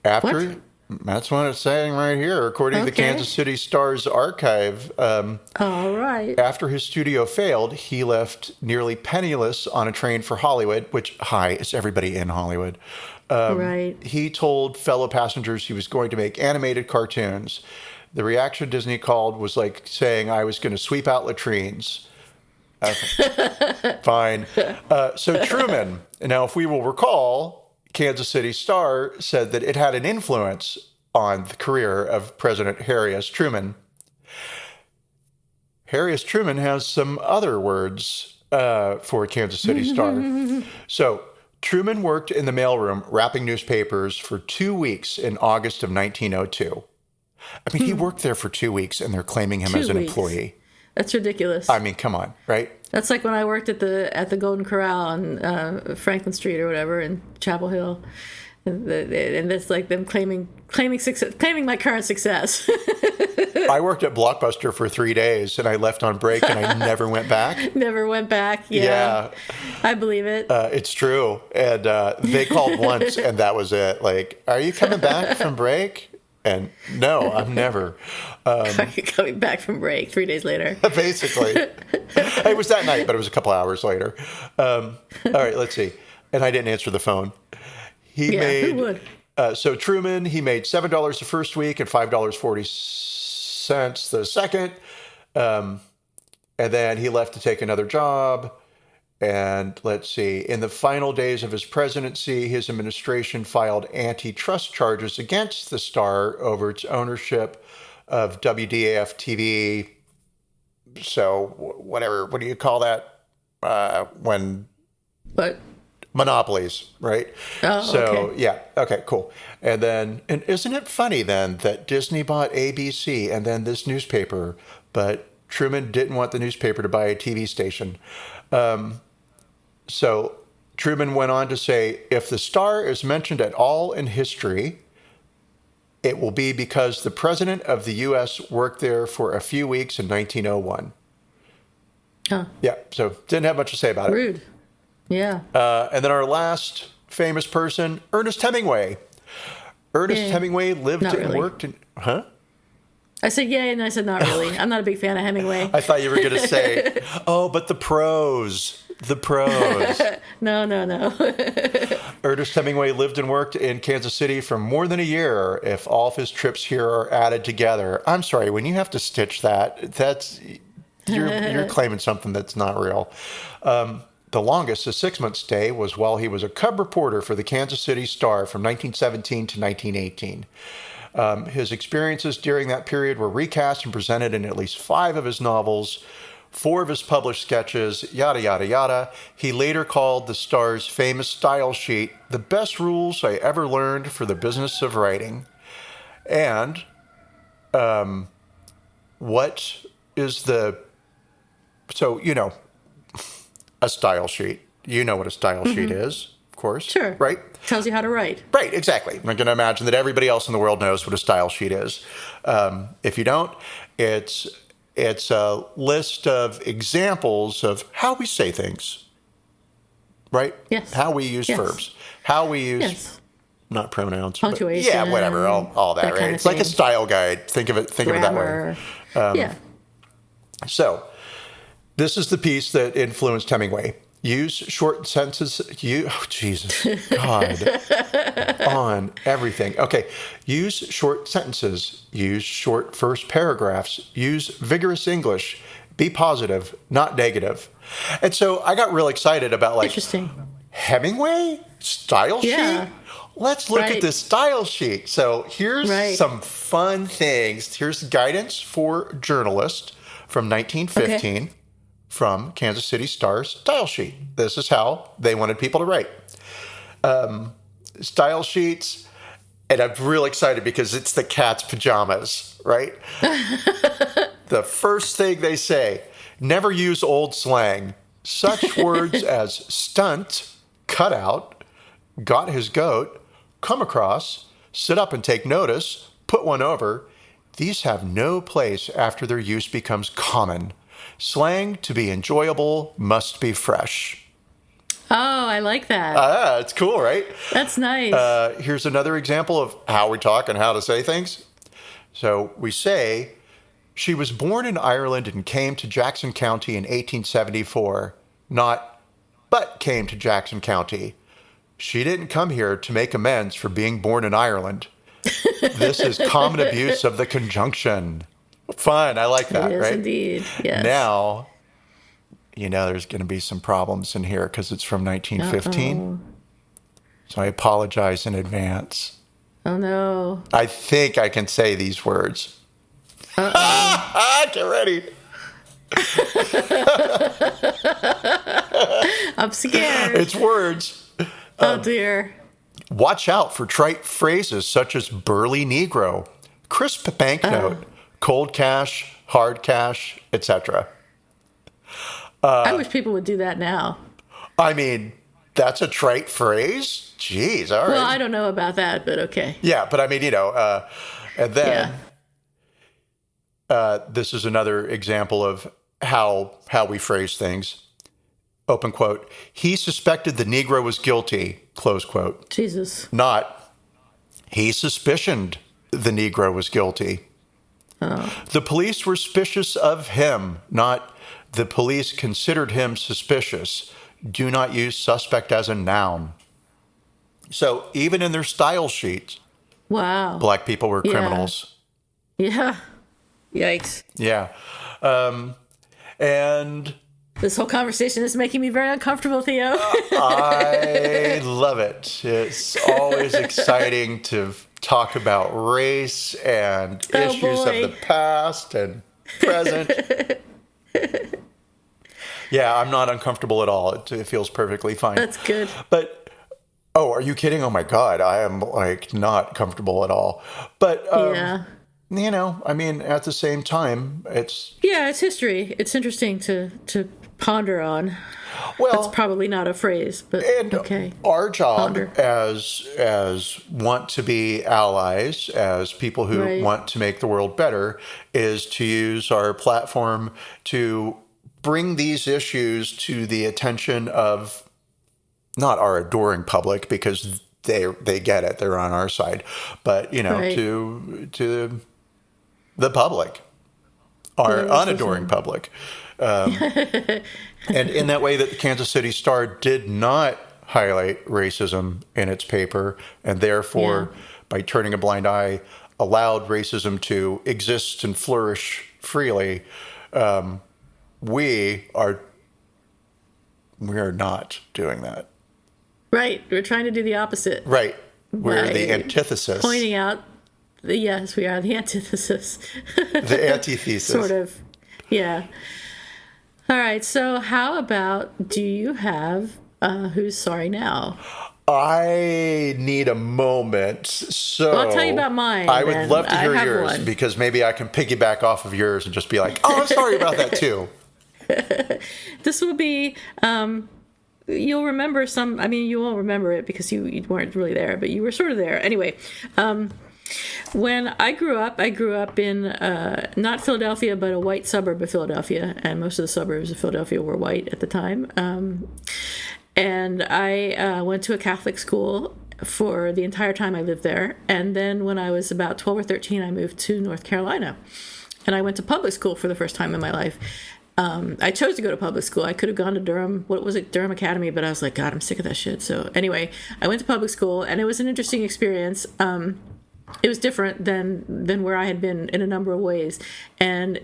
What? That's what it's saying right here, according to the Kansas City Star's archive. All right. After his studio failed, he left nearly penniless on a train for Hollywood, which, it's everybody in Hollywood. Right. He told fellow passengers he was going to make animated cartoons. The reaction Disney called was like saying I was going to sweep out latrines. Fine. So Truman, now if we will recall, Kansas City Star said that it had an influence on the career of President Harry S. Truman. Harry S. Truman has some other words for Kansas City Star. So Truman worked in the mailroom wrapping newspapers for 2 weeks in August of 1902. I mean, he worked there for 2 weeks, and they're claiming him as an employee. That's ridiculous. I mean, come on, right? That's like when I worked at the Golden Corral on Franklin Street or whatever in Chapel Hill, and that's like them claiming my current success. I worked at Blockbuster for 3 days, and I left on break, and I never went back. Never went back. Yeah. I believe it. It's true. And they called once, and that was it. Like, are you coming back from break? And no, I'm never. Are you coming back from break 3 days later? Basically. It was that night, but it was a couple hours later. All right, let's see. And I didn't answer the phone. Who would? So Truman, he made $7 the first week and $5.40 the second. And then he left to take another job. And let's see, in the final days of his presidency, his administration filed antitrust charges against the Star over its ownership of WDAF-TV. So whatever, what do you call that? When... What? Monopolies, right? Oh, so, okay. Yeah. Okay, cool. And isn't it funny then that Disney bought ABC and then this newspaper, but Truman didn't want the newspaper to buy a TV station? So Truman went on to say, if the Star is mentioned at all in history, it will be because the president of the U.S. worked there for a few weeks in 1901. Huh. Yeah, so didn't have much to say about it. Rude. Yeah. And then our last famous person, Ernest Hemingway. Ernest Hemingway lived and worked in... Huh? I said yay, and I said not really. I'm not a big fan of Hemingway. I thought you were going to say, oh, but the prose. The prose. No. Ernest Hemingway lived and worked in Kansas City for more than a year if all of his trips here are added together. I'm sorry, when you have to stitch that, you're claiming something that's not real. The longest, a 6-month stay, was while he was a cub reporter for the Kansas City Star from 1917 to 1918. His experiences during that period were recast and presented in at least 5 of his novels, 4 of his published sketches, yada, yada, yada. He later called the Star's famous style sheet the best rules I ever learned for the business of writing. And what is the... So, a style sheet. You know what a style sheet is, of course. Sure. Right? Tells you how to write. Right, exactly. I'm going to imagine that everybody else in the world knows what a style sheet is. If you don't, it's a list of examples of how we say things, right? Yes. How we use verbs, how we use not pronouns, punctuation, yeah, whatever, all that, right? It's like a style guide. Think of it that way. Yeah. So, this is the piece that influenced Hemingway. Use short sentences. Jesus, God, on everything. Okay, use short sentences. Use short first paragraphs. Use vigorous English. Be positive, not negative. And so I got real excited about Interesting. Hemingway style sheet. Let's look at this style sheet. So here's some fun things. Here's guidance for journalists from 1915. Okay. From Kansas City Star's style sheet. This is how they wanted people to write. Style sheets, and I'm real excited because it's the cat's pajamas, right? The first thing they say, never use old slang. Such words as stunt, cut out, got his goat, come across, sit up and take notice, put one over. These have no place after their use becomes common. Slang, to be enjoyable, must be fresh. Oh, I like that. It's cool, right? That's nice. Here's another example of how we talk and how to say things. So we say, she was born in Ireland and came to Jackson County in 1874. Not, but came to Jackson County. She didn't come here to make amends for being born in Ireland. This is common abuse of the conjunction. Fun. I like that, it is, right? Indeed. Yes. Now, there's going to be some problems in here because it's from 1915. Uh-oh. So I apologize in advance. Oh, no. I think I can say these words. Get ready. I'm scared. It's words. Oh, dear. Watch out for trite phrases such as burly Negro, crisp banknote, cold cash, hard cash, etc. I wish people would do that now. I mean, that's a trite phrase? Jeez, all right. Well, I don't know about that, but okay. Yeah, but I mean, and then this is another example of how we phrase things. Open quote, he suspected the Negro was guilty, close quote. Jesus. Not, he suspicioned the Negro was guilty. Oh. The police were suspicious of him, not the police considered him suspicious. Do not use suspect as a noun. So even in their style sheets, black people were criminals. Yeah. Yikes. Yeah. And this whole conversation is making me very uncomfortable, Theo. I love it. It's always exciting to talk about race and issues of the past and present. Yeah, I'm not uncomfortable at all. It feels perfectly fine. That's good. But, are you kidding? Oh my God, I am not comfortable at all. But, I mean, at the same time, it's history. It's interesting to ponder on. Well, that's probably not a phrase, but okay. Our job as want to be allies, as people who want to make the world better, is to use our platform to bring these issues to the attention of not our adoring public, because they get it, they're on our side, but to the public, our unadoring public. And in that way that the Kansas City Star did not highlight racism in its paper, and therefore, by turning a blind eye, allowed racism to exist and flourish freely, we are not doing that. Right. We're trying to do the opposite. Right. We're the antithesis. Pointing out, yes, we are the antithesis. The antithesis. Sort of. Yeah. All right. So how about, do you have Who's Sorry Now? I need a moment. So well, I'll tell you about mine. I would love to hear yours one. Because maybe I can piggyback off of yours and just be like, oh, I'm sorry about that too. This will be, you'll remember some, I mean, you won't remember it because you weren't really there, but you were sort of there. Anyway, when I grew up in not Philadelphia, but a white suburb of Philadelphia, and most of the suburbs of Philadelphia were white at the time. And I went to a Catholic school for the entire time I lived there. And then when I was about 12 or 13, I moved to North Carolina. And I went to public school for the first time in my life. I chose to go to public school. I could have gone to Durham Academy, but I was like, God, I'm sick of that shit. So anyway, I went to public school, and it was an interesting experience. It was different than where I had been in a number of ways. And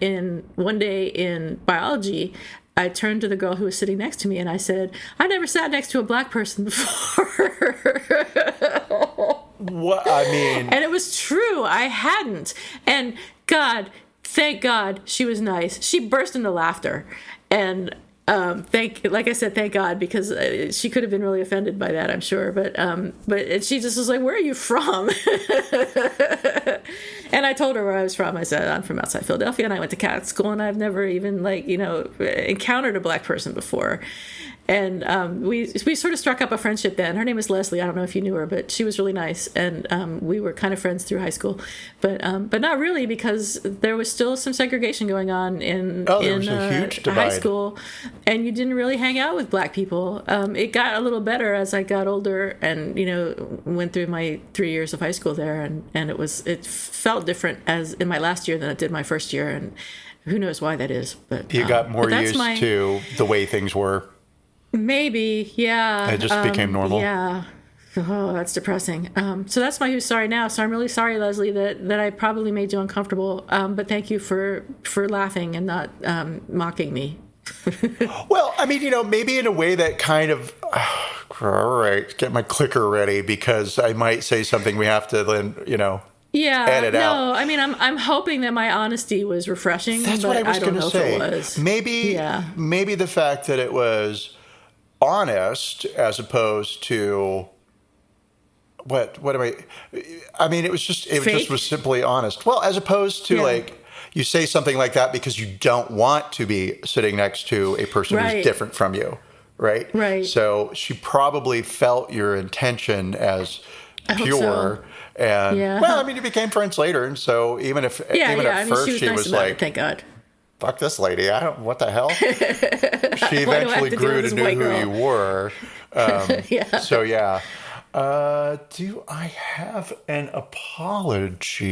one day in biology, I turned to the girl who was sitting next to me and I said, I never sat next to a black person before. What? I mean... And it was true. I hadn't. And thank God she was nice. She burst into laughter. And thank God, because she could have been really offended by that, I'm sure. But she just was like, where are you from? And I told her where I was from. I said, I'm from outside Philadelphia, and I went to Catholic school, and I've never even encountered a black person before. And we sort of struck up a friendship then. Her name is Leslie. I don't know if you knew her, but she was really nice. And we were kind of friends through high school. But not really, because there was still some segregation going on in a huge divide. High school. And you didn't really hang out with black people. It got a little better as I got older and, went through my 3 years of high school there. And it felt different as in my last year than it did my first year. And who knows why that is. But you got more used to the way things were. Maybe, yeah. It just became normal. Yeah. Oh, that's depressing. So that's my Who's Sorry Now. So I'm really sorry, Leslie, that I probably made you uncomfortable. But thank you for laughing and not mocking me. Well, I mean, maybe in a way that kind of... all right, get my clicker ready because I might say something we have to then, edit out. No, I mean, I'm hoping that my honesty was refreshing. That's what I was going to say. Maybe the fact that it was honest as opposed to what am I mean, it was just simply honest. Well, as opposed to you say something like that because you don't want to be sitting next to a person who's different from you. Right. Right. So she probably felt your intention as pure. So. And well, I mean, you became friends later. And so even at first she was like, thank God. Fuck this lady. What the hell? She eventually grew to know who you were. So, yeah. Do I have an apology?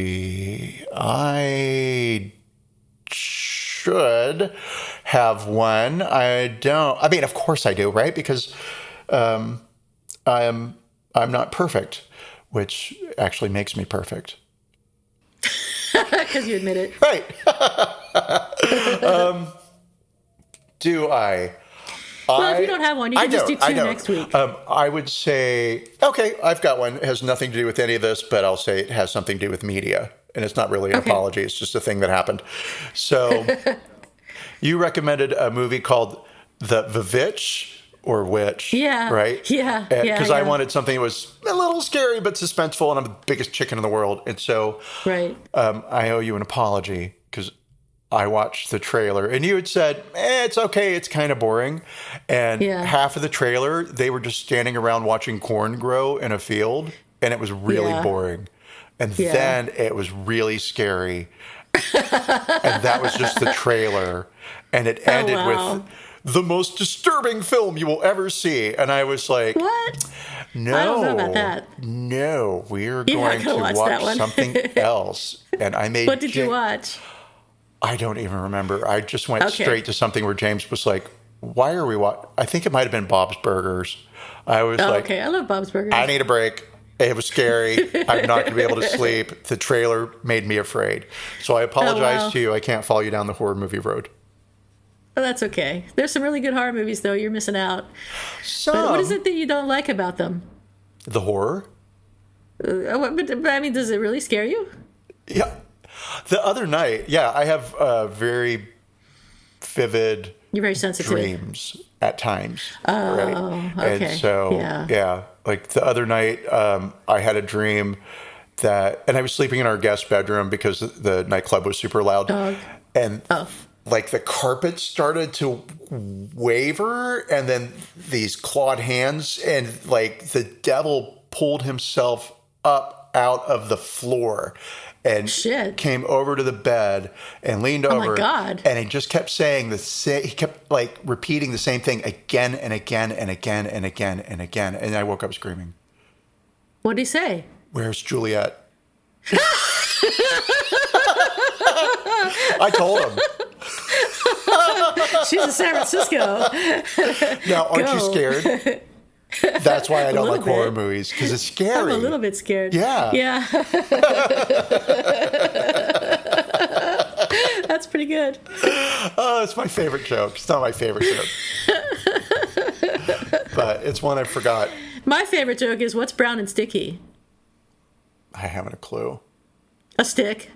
I should have one. I don't. I mean, of course I do, right? Because I'm not perfect, which actually makes me perfect. Because you admit it. Right. Do I? Well, if you don't have one, you can just do two next week. I would say, okay, I've got one. It has nothing to do with any of this, but I'll say it has something to do with media. And it's not really an apology. It's just a thing that happened. So you recommended a movie called The Witch or Witch. Yeah. Right? Yeah. Because I wanted something that was a little scary but suspenseful, and I'm the biggest chicken in the world. And so I owe you an apology because I watched the trailer and you had said, it's okay, it's kind of boring. And half of the trailer, they were just standing around watching corn grow in a field, and it was really boring. And then it was really scary. And that was just the trailer. And it ended with the most disturbing film you will ever see. And I was like, what? No. I don't know about that. No, we're You're going not to gonna watch that watch one. something else. And I made What did you watch? I don't even remember. I just went Okay. straight to something where James was like, why are we watching? I think it might have been Bob's Burgers. I was like, Okay, I love Bob's Burgers. I need a break. It was scary. I'm not going to be able to sleep. The trailer made me afraid. So I apologize to you. I can't follow you down the horror movie road. Oh, that's okay. There's some really good horror movies, though. You're missing out. But what is it that you don't like about them? The horror? But I mean, does it really scare you? Yeah. The other night, I have very vivid You're very sensitive. dreams at times. Oh, right? okay. And so, like the other night, I had a dream and I was sleeping in our guest bedroom because the nightclub was super loud. Dog. And like the carpet started to waver, and then these clawed hands, and like the devil pulled himself up out of the floor and came over to the bed and leaned over. Oh my God. And he just kept saying he kept like repeating the same thing again and again and again and again and again. And I woke up screaming. What did he say? Where's Juliet? I told him. She's in San Francisco. Now, aren't you scared? That's why I don't like horror bit. movies, because it's scary. I'm a little bit scared. Yeah. Yeah. That's pretty good. Oh, it's my favorite joke. It's not my favorite joke. But it's one I forgot. My favorite joke is, what's brown and sticky? I haven't a clue. A stick.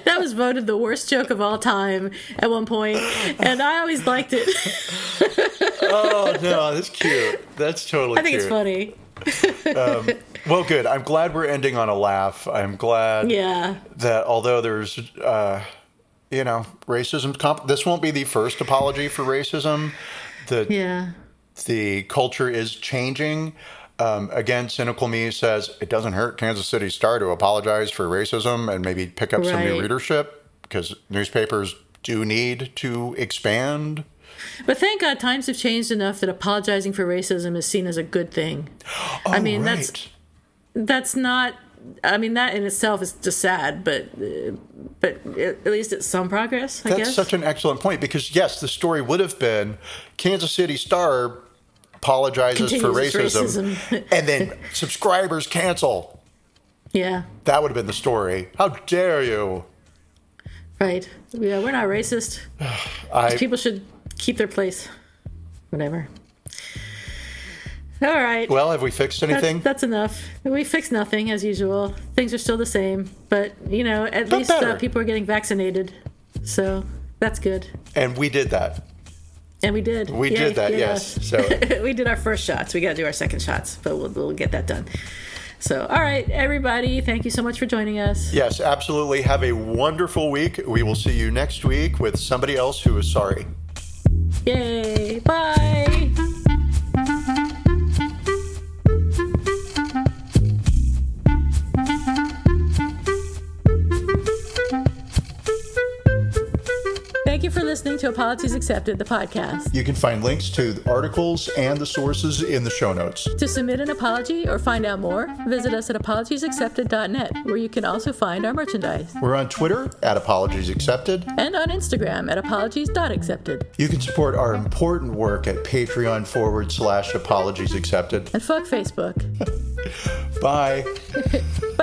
That was voted the worst joke of all time at one point, and I always liked it. Oh, no, that's cute. That's totally cute. I think it's funny. Well, good. I'm glad we're ending on a laugh. I'm glad that although there's, racism, this won't be the first apology for racism. The culture is changing. Again, cynical me says it doesn't hurt Kansas City Star to apologize for racism and maybe pick up some new readership, because newspapers do need to expand. But thank God times have changed enough that apologizing for racism is seen as a good thing. Oh, I mean, that's not. I mean, that in itself is just sad, but at least it's some progress, I guess. That's such an excellent point, because, yes, the story would have been Kansas City Star apologizes for racism, and then subscribers cancel. Yeah. That would have been the story. How dare you? Right. Yeah, we're not racist. People should keep their place. Whatever. All right. Well, have we fixed anything? That's enough. We fixed nothing, as usual. Things are still the same. But, at least people are getting vaccinated. So that's good. And we did that. And we did. We did that, yes. So we did our first shots. We got to do our second shots, but we'll get that done. So, all right, everybody, thank you so much for joining us. Yes, absolutely. Have a wonderful week. We will see you next week with somebody else who is sorry. Yay. Bye. Thank you for listening to Apologies Accepted, the podcast. You can find links to the articles and the sources in the show notes. To submit an apology or find out more, visit us at apologiesaccepted.net, where you can also find our merchandise. We're on Twitter at Apologies Accepted. And on Instagram at apologies.accepted. You can support our important work at Patreon.com/Apologies Accepted. And fuck Facebook. Bye. Bye.